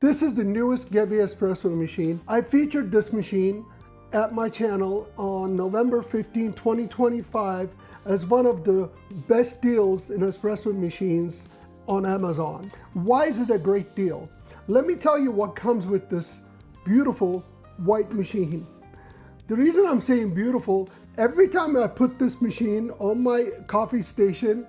This is the newest Gevi Espresso machine. I featured this machine at my channel on November 15, 2025 as one of the best deals in espresso machines on Amazon. Why is it a great deal? Let me tell you what comes with this beautiful white machine. The reason I'm saying beautiful, every time I put this machine on my coffee station,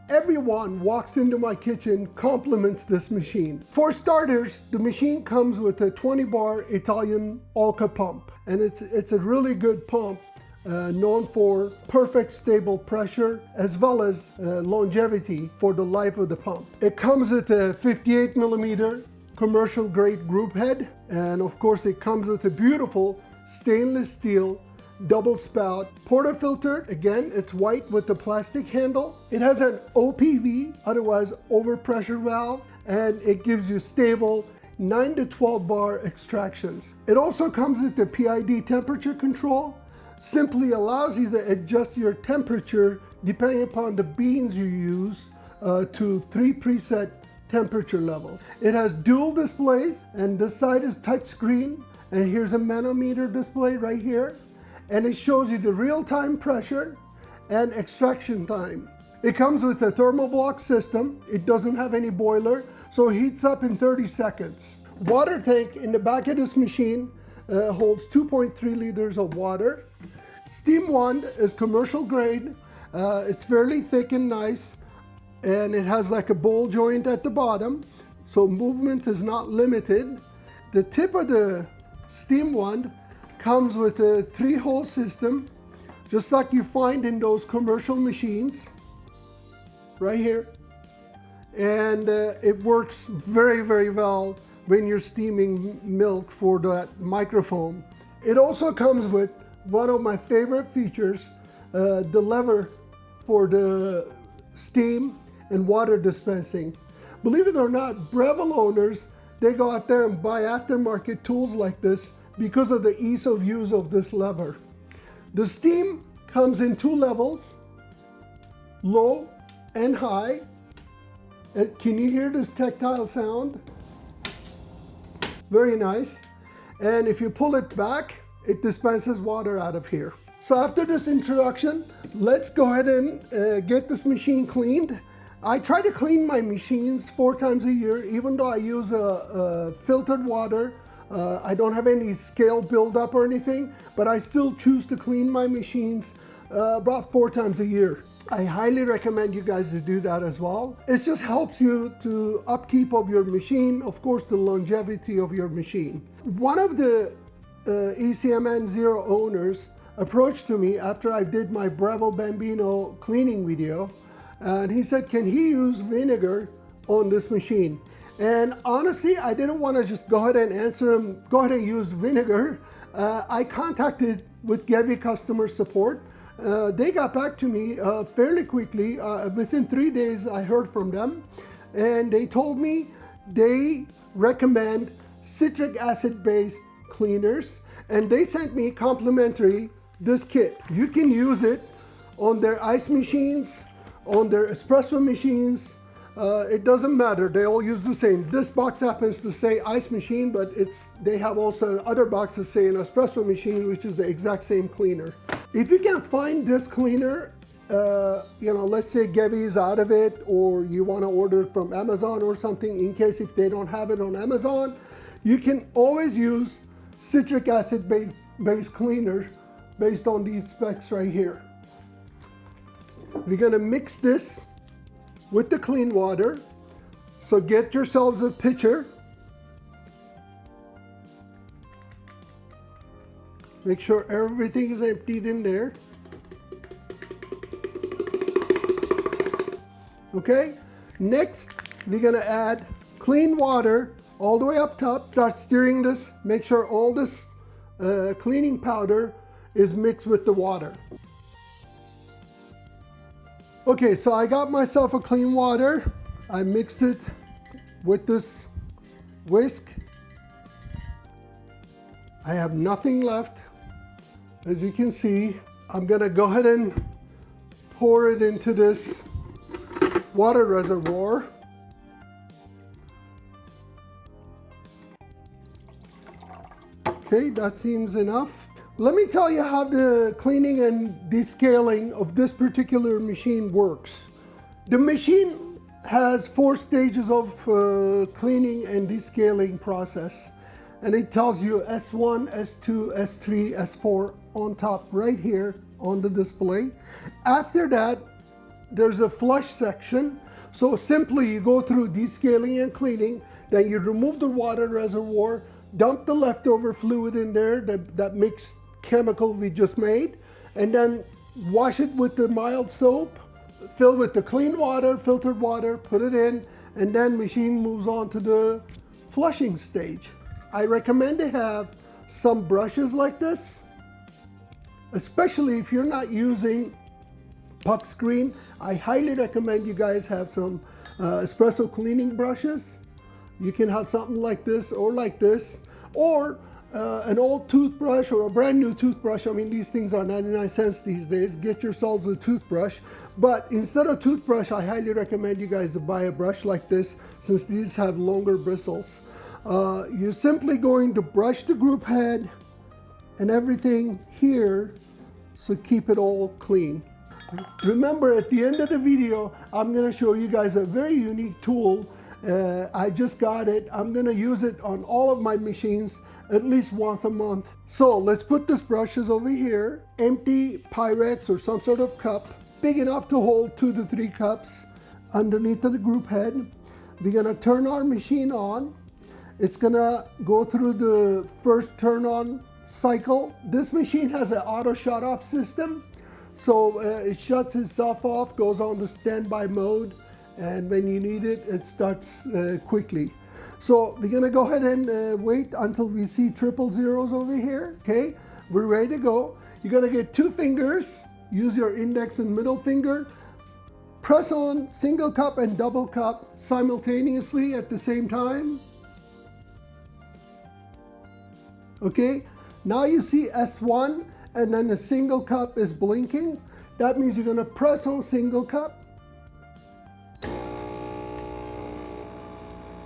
everyone walks into my kitchen, compliments this machine. For starters, the machine comes with a 20-bar Italian Olca pump, and it's a really good pump, known for perfect stable pressure as well as longevity for the life of the pump. It comes with a 58 millimeter commercial grade group head, and of course it comes with a beautiful stainless steel double spout portafilter. Again, it's white with the plastic handle. It has an OPV, otherwise overpressure valve, and it gives you stable 9 to 12 bar extractions. It also comes with the PID temperature control. Simply allows you to adjust your temperature depending upon the beans you use to 3 preset temperature levels. It has dual displays, and this side is touch screen, and here's a manometer display right here. And it shows you the real-time pressure and extraction time. It comes with a thermoblock system. It doesn't have any boiler, so it heats up in 30 seconds. Water tank in the back of this machine holds 2.3 liters of water. Steam wand is commercial grade. It's fairly thick and nice, and it has like a ball joint at the bottom, so movement is not limited. The tip of the steam wand comes with a 3-hole system, just like you find in those commercial machines, right here. And it works very, very well when you're steaming milk for that microfoam. It also comes with one of my favorite features, the lever for the steam and water dispensing. Believe it or not, Breville owners, they go out there and buy aftermarket tools like this because of the ease of use of this lever. The steam comes in 2 levels, low and high. Can you hear this tactile sound? Very nice. And if you pull it back, it dispenses water out of here. So after this introduction, let's go ahead and get this machine cleaned. I try to clean my machines 4 times a year, even though I use filtered water. I don't have any scale buildup or anything, but I still choose to clean my machines about 4 times a year. I highly recommend you guys to do that as well. It just helps you to upkeep of your machine, of course, the longevity of your machine. One of the ECMN0 owners approached to me after I did my Breville Bambino cleaning video, and he said, can he use vinegar on this machine? And honestly, I didn't want to just go ahead and answer him, go ahead and use vinegar. I contacted with Gevi customer support. They got back to me fairly quickly. Within 3 days, I heard from them. And they told me they recommend citric acid-based cleaners. And they sent me complimentary this kit. You can use it on their ice machines, on their espresso machines. It doesn't matter, they all use the same. This box happens to say ice machine, but they have also other boxes say an espresso machine, which is the exact same cleaner. If you can't find this cleaner, let's say Gevi is out of it, or you want to order it from Amazon or something, in case if they don't have it on Amazon, you can always use citric acid based cleaner based on these specs right here. We're gonna mix this with the clean water. So get yourselves a pitcher. Make sure everything is emptied in there. Okay, next we're gonna add clean water all the way up top. Start stirring this, make sure all this cleaning powder is mixed with the water. Okay, so I got myself a clean water. I mixed it with this whisk. I have nothing left. As you can see, I'm gonna go ahead and pour it into this water reservoir. Okay, that seems enough. Let me tell you how the cleaning and descaling of this particular machine works. The machine has 4 stages of cleaning and descaling process. And it tells you S1, S2, S3, S4 on top right here on the display. After that, there's a flush section. So simply you go through descaling and cleaning, then you remove the water reservoir, dump the leftover fluid in there, that mixed chemical we just made, and then wash it with the mild soap, fill with the clean water, filtered water, put it in, and then machine moves on to the flushing stage. I recommend to have some brushes like this, especially if you're not using puck screen. I highly recommend you guys have some espresso cleaning brushes. You can have something like this, or an old toothbrush or a brand new toothbrush. I mean, these things are 99 cents these days. Get yourselves a toothbrush. But instead of toothbrush, I highly recommend you guys to buy a brush like this, since these have longer bristles. You're simply going to brush the group head and everything here, so keep it all clean. Remember, at the end of the video, I'm going to show you guys a very unique tool. I just got it. I'm going to use it on all of my machines at least once a month. So let's put these brushes over here. Empty Pyrex or some sort of cup, big enough to hold 2 to 3 cups underneath of the group head. We're going to turn our machine on. It's going to go through the first turn on cycle. This machine has an auto shut off system. So it shuts itself off, goes on to standby mode, and when you need it, it starts quickly. So we're gonna go ahead and wait until we see triple zeros over here. Okay, we're ready to go. You're gonna get 2 fingers, use your index and middle finger, press on single cup and double cup simultaneously at the same time. Okay, now you see S1, and then the single cup is blinking. That means you're gonna press on single cup.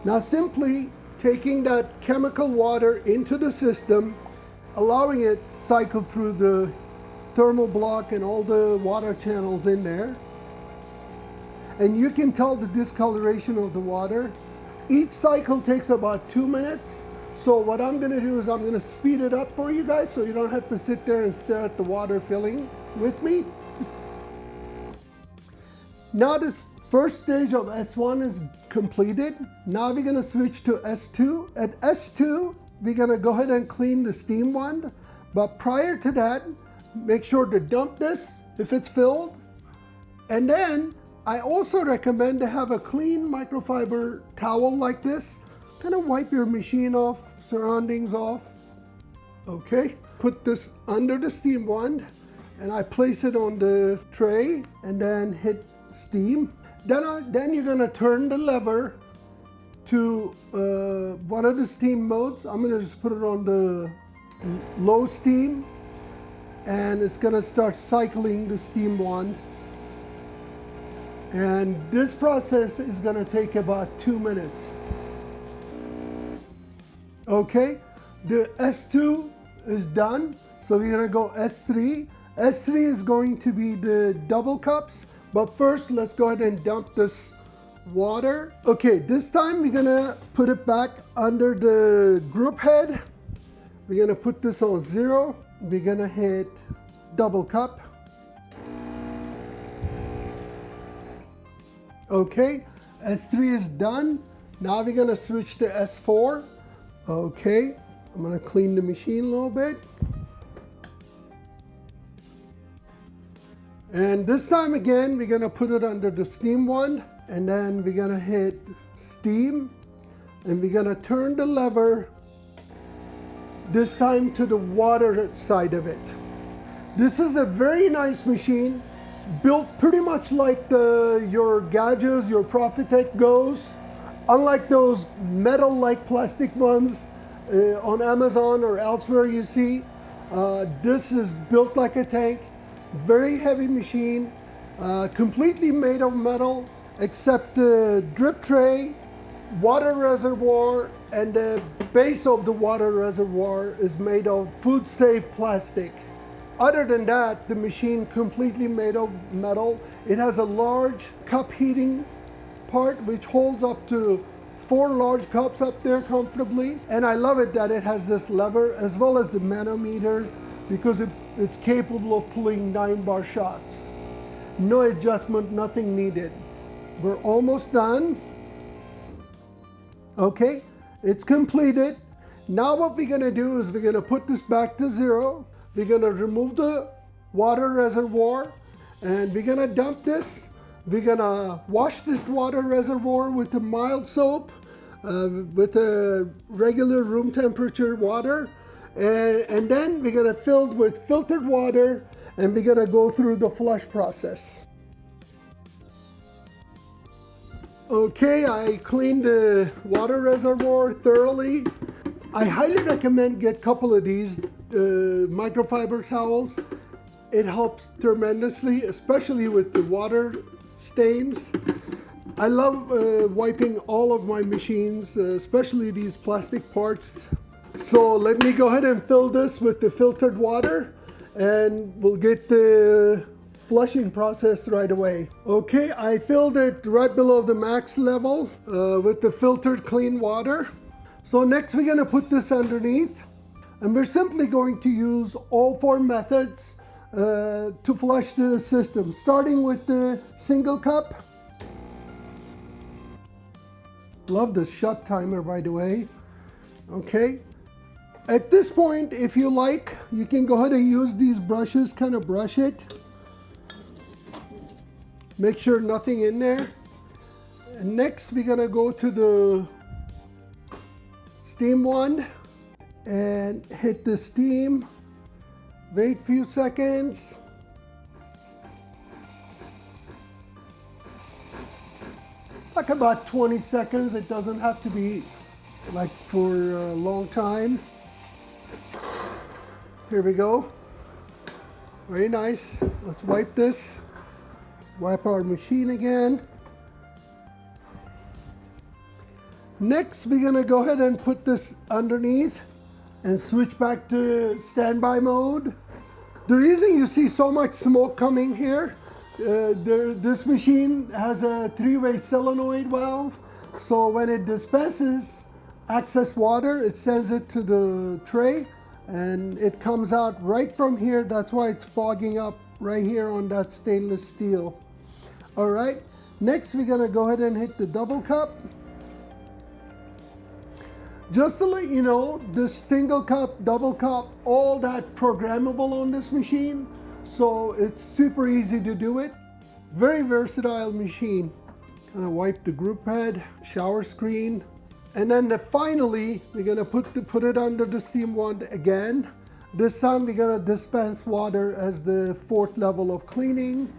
Now simply taking that chemical water into the system, allowing it cycle through the thermal block and all the water channels in there. And you can tell the discoloration of the water. Each cycle takes about 2 minutes. So what I'm gonna do is I'm gonna speed it up for you guys so you don't have to sit there and stare at the water filling with me. Now this first stage of S1 is completed. Now we're gonna switch to S2. At S2, we're gonna go ahead and clean the steam wand. But prior to that, make sure to dump this if it's filled. And then I also recommend to have a clean microfiber towel like this. Kind of wipe your machine off, surroundings off. Okay, put this under the steam wand and I place it on the tray and then hit steam. Then you're gonna turn the lever to one of the steam modes. I'm gonna just put it on the low steam, and it's gonna start cycling the steam wand. And this process is gonna take about 2 minutes. Okay, the S2 is done. So we're gonna go S3. S3 is going to be the double cups. But first, let's go ahead and dump this water. Okay, this time we're gonna put it back under the group head. We're gonna put this on 0. We're gonna hit double cup. Okay, S3 is done. Now we're gonna switch to S4. Okay, I'm gonna clean the machine a little bit. And this time again, we're gonna put it under the steam wand, and then we're gonna hit steam, and we're gonna turn the lever, this time to the water side of it. This is a very nice machine, built pretty much like your Gadgets, your Profitec goes. Unlike those metal-like plastic ones on Amazon or elsewhere you see, this is built like a tank. Very heavy machine, completely made of metal, except the drip tray, water reservoir, and the base of the water reservoir is made of food-safe plastic. Other than that, the machine completely made of metal. It has a large cup heating part which holds up to 4 large cups up there comfortably. And I love it that it has this lever as well as the manometer, because it's capable of pulling 9-bar shots. No adjustment, nothing needed. We're almost done. Okay, it's completed. Now what we're gonna do is we're gonna put this back to 0. We're gonna remove the water reservoir and we're gonna dump this. We're gonna wash this water reservoir with a mild soap, with a regular room temperature water. And then we're gonna fill it with filtered water and we're gonna go through the flush process. Okay, I cleaned the water reservoir thoroughly. I highly recommend get a couple of these microfiber towels. It helps tremendously, especially with the water stains. I love wiping all of my machines, especially these plastic parts. So let me go ahead and fill this with the filtered water and we'll get the flushing process right away. Okay, I filled it right below the max level with the filtered clean water. So next we're gonna put this underneath and we're simply going to use all 4 methods to flush the system, starting with the single cup. Love the shut timer, by the way. Okay. At this point, if you like, you can go ahead and use these brushes, kind of brush it. Make sure nothing in there. And next, we're gonna go to the steam one and hit the steam. Wait a few seconds. Like about 20 seconds. It doesn't have to be like for a long time. Here we go. Very nice. Let's wipe this. Wipe our machine again. Next, we're gonna go ahead and put this underneath and switch back to standby mode. The reason you see so much smoke coming here, this machine has a 3-way solenoid valve. So when it dispenses excess water, it sends it to the tray and it comes out right from here. That's why it's fogging up right here on that stainless steel. All right, next we're gonna go ahead and hit the double cup. Just to let you know, this single cup, double cup, all that programmable on this machine. So it's super easy to do it. Very versatile machine. Gonna wipe the group head, shower screen. And then finally, we're gonna put it under the steam wand again. This time we're gonna dispense water as the 4th level of cleaning.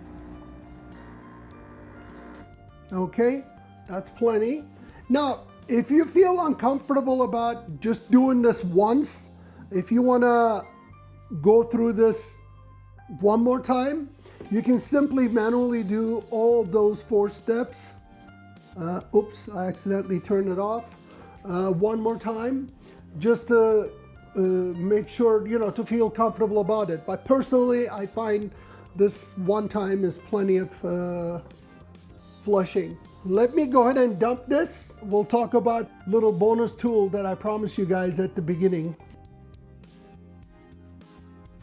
Okay, that's plenty. Now, if you feel uncomfortable about just doing this once, if you wanna go through this one more time, you can simply manually do all those 4 steps. Oops, I accidentally turned it off. One more time, just to make sure, you know, to feel comfortable about it. But personally, I find this one time is plenty of flushing. Let me go ahead and dump this. We'll talk about little bonus tool that I promised you guys at the beginning.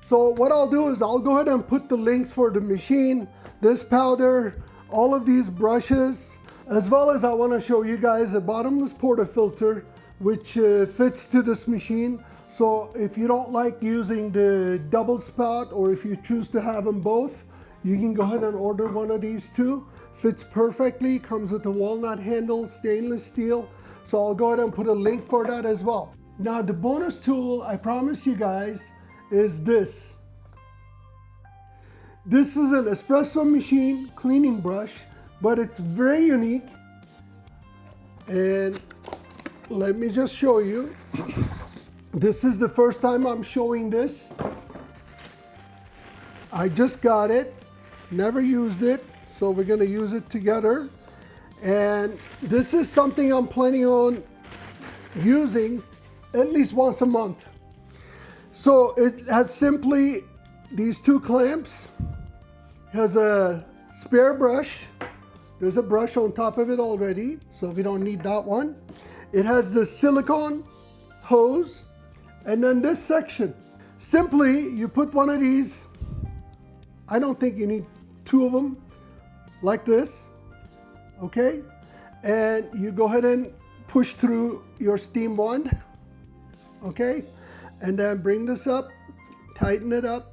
So what I'll do is I'll go ahead and put the links for the machine, this powder, all of these brushes, as well as I want to show you guys a bottomless portafilter which fits to this machine. So if you don't like using the double spout, or if you choose to have them both, you can go ahead and order one of these too. Fits perfectly, comes with a walnut handle, stainless steel. So I'll go ahead and put a link for that as well. Now the bonus tool I promised you guys is this. This is an espresso machine cleaning brush, but it's very unique. And let me just show you. This is the first time I'm showing this. I just got it, never used it, so we're gonna use it together. And this is something I'm planning on using at least once a month. So it has simply these two clamps. It has a spare brush. There's a brush on top of it already, so we don't need that one. It has the silicone hose, and then this section. Simply, you put one of these, I don't think you need two of them, like this, okay? And you go ahead and push through your steam wand, okay? And then bring this up, tighten it up,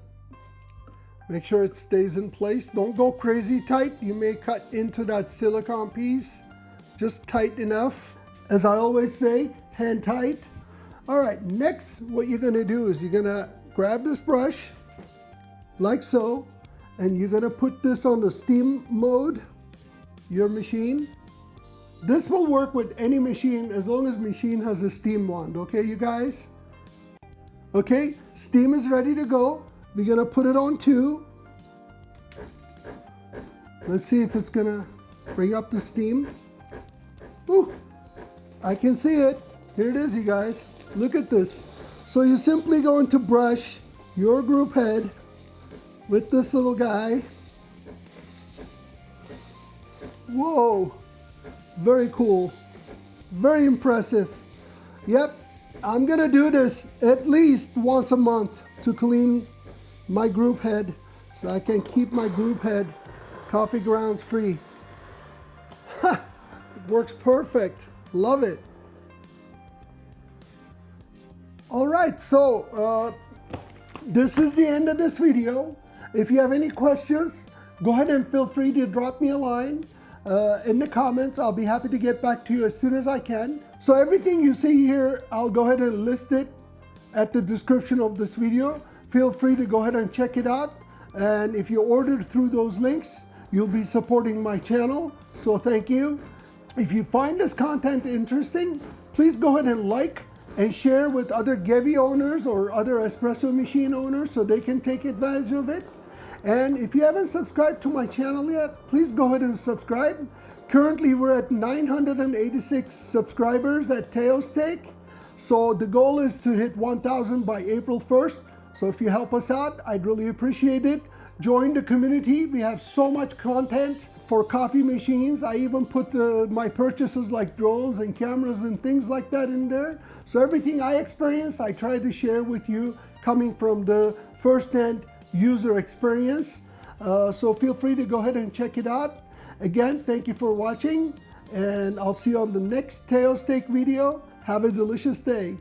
make sure it stays in place. Don't go crazy tight. You may cut into that silicone piece. Just tight enough. As I always say, hand tight. All right, next what you're gonna do is you're gonna grab this brush, like so, and you're gonna put this on the steam mode, your machine. This will work with any machine as long as machine has a steam wand, okay, you guys? Okay, steam is ready to go. We're gonna put it on 2. Let's see if it's gonna bring up the steam. Ooh, I can see it. Here it is, you guys. Look at this. So you're simply going to brush your group head with this little guy. Whoa, very cool, very impressive. Yep, I'm gonna do this at least once a month to clean my group head so I can keep my group head coffee grounds free. Ha! It works perfect. Love it. All right, so this is the end of this video. If you have any questions, go ahead and feel free to drop me a line in the comments. I'll be happy to get back to you as soon as I can. So everything you see here, I'll go ahead and list it at the description of this video. Feel free to go ahead and check it out. And if you ordered through those links, you'll be supporting my channel. So thank you. If you find this content interesting, please go ahead and like and share with other Gevi owners or other espresso machine owners so they can take advantage of it. And if you haven't subscribed to my channel yet, please go ahead and subscribe. Currently, we're at 986 subscribers at TEO'S. So the goal is to hit 1,000 by April 1st. So if you help us out, I'd really appreciate it. Join the community. We have so much content for coffee machines. I even put my purchases like drones and cameras and things like that in there. So everything I experience, I try to share with you coming from the first-hand user experience. So feel free to go ahead and check it out. Again, thank you for watching, and I'll see you on the next TEO'S video. Have a delicious day.